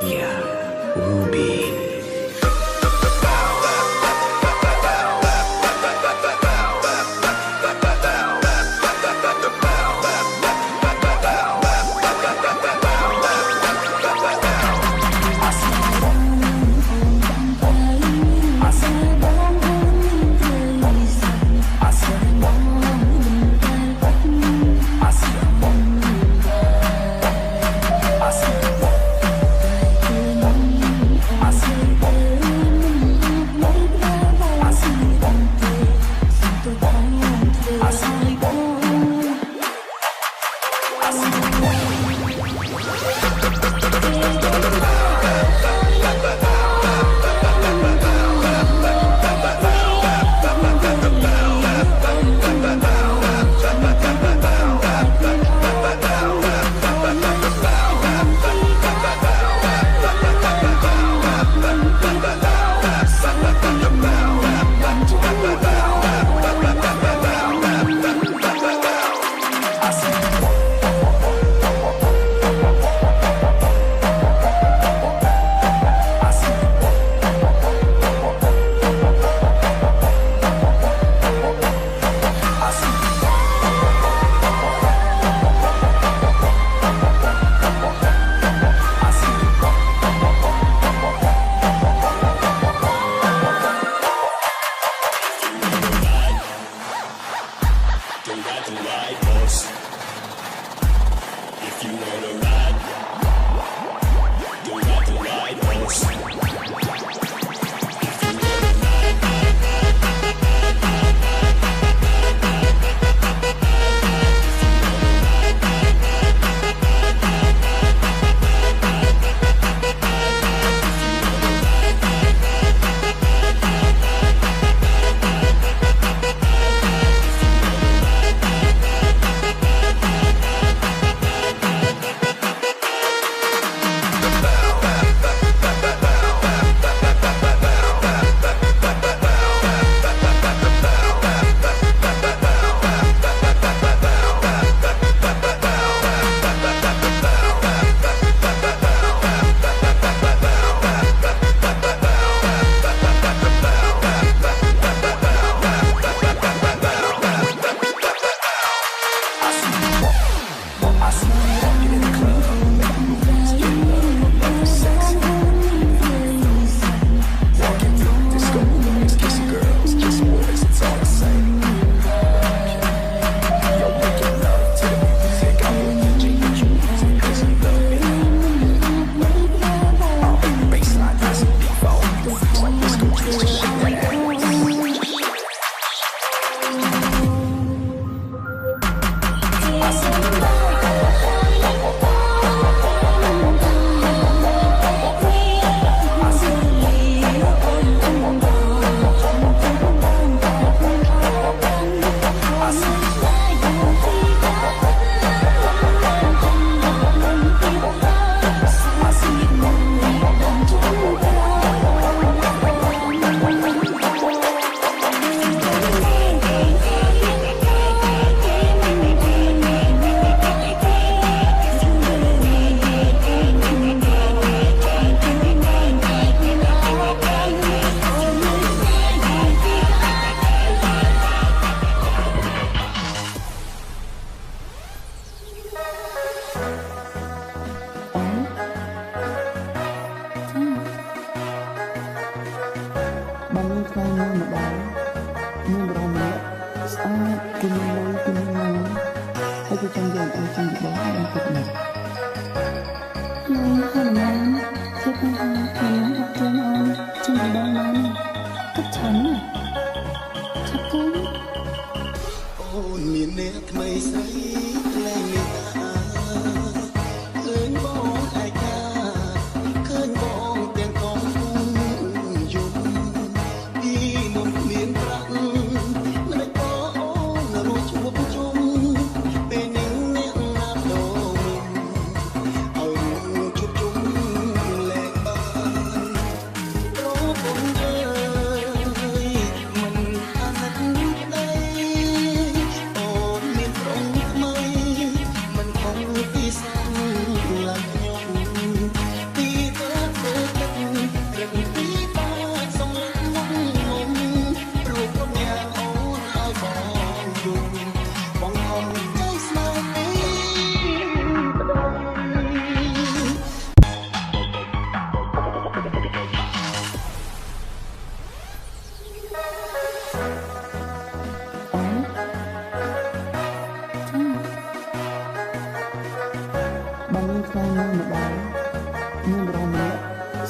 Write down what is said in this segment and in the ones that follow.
Yeah, Ruby.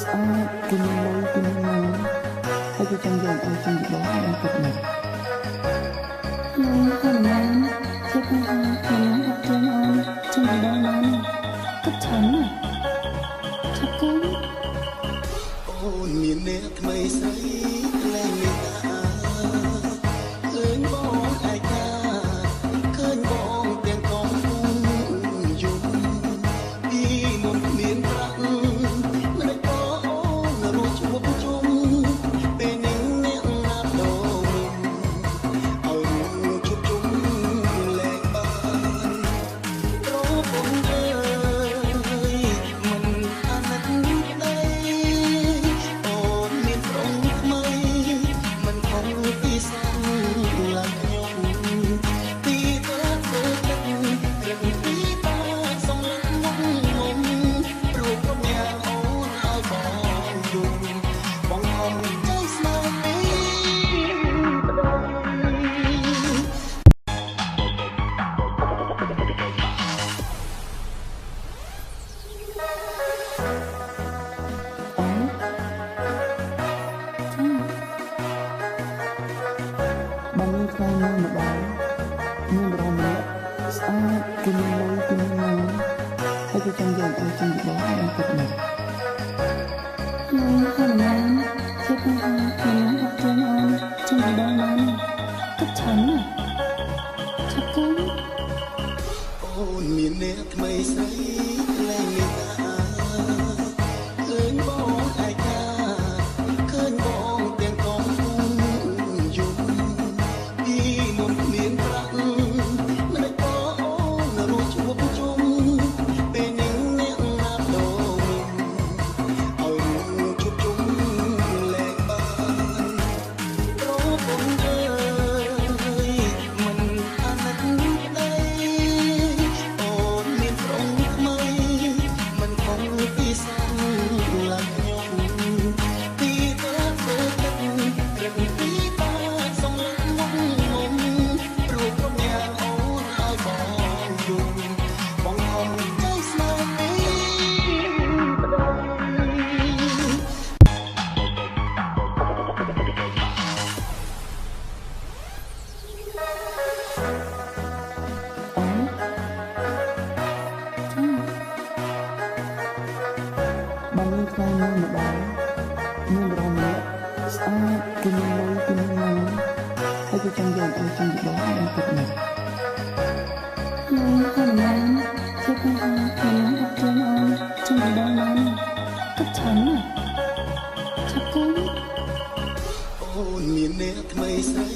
ស្អាតគឺមានលុយគឺមានម៉ានហើយគឺចង់យកឲ្យជំនួសដល់ពិតណាស់លុយហើយម៉ានជាបញ្ហាខ្ញុំអត់ទាញអូនជំនួសដល់ម៉ានគិតច្រើនណាស់ឆាប់គេអូនមានអ្នកថ្មីស្រីលែងមានតាឃើញបងឯកាឃើញបងទាំងកងគុំយំពីមុនមានប្រាក់មិនក៏អូនរត់ជួបជុំពេលនេះអ្នកណាត់ដូរឲ្យជួបជុំលែងបានរពុំអើយមិនអាណិតទេអូនមានប្រុងថ្មីមិនខំពីសាំឡើងខ្ញុំពីទៅទៅទឹករឹងពីតាសំឡេងងងរូបខ្ញុំយ៉ាងអូនឲ្យបងយំបងហំใจស្នេហ៍ពីប្តីអូបានមានថ្ងៃមួយម្ដងមានបរិមាណស្អាតគឺមានលុយគឺមានម៉ានហើយគឺចង់យកឲ្យជំនួសដល់ពិតណាស់លុយហើយម៉ានជាបញ្ហាខ្ញុំអត់ទាញអូនជំនួសដល់ម៉ានគិតច្រើនណាស់ឆាប់គេអូនមានអ្នកថ្មីស្រីលែងមានតាឃើញបងឯកាឃើញបងទាំងកងគុំយំពីមុនមានប្រាក់មិនក៏អូនរត់ជួបជុំពេលនេះអ្នកណាត់ដូរឲ្យជួបជុំលែងបានរពុំអើយមិនអាណិតទេអូនមានប្រុងថ្មីមិនខំពីសាំឡើងខ្ញុំពីទៅទៅទឹករឹងពីតាសំឡេងងងរូបខ្ញុំយ៉ាងអូនឲ្យបងយំបងហំใจស្នេហ៍ពីប្តីអូបានមានថ្ងៃមួយម្ដងមានបរិមាណស្អាតគឺមានលុយគឺមានម៉ានហើយគឺចង់យកឲ្យជំនួសដល់ពិតណាស់លុយហើយម៉ានជាបញ្ហាខ្ញុំអត់ទាញអូនជំនួសដល់ម៉ានគិតច្រើនណាស់ឆាប់គេអូនមានអ្នកថ្មីស្រី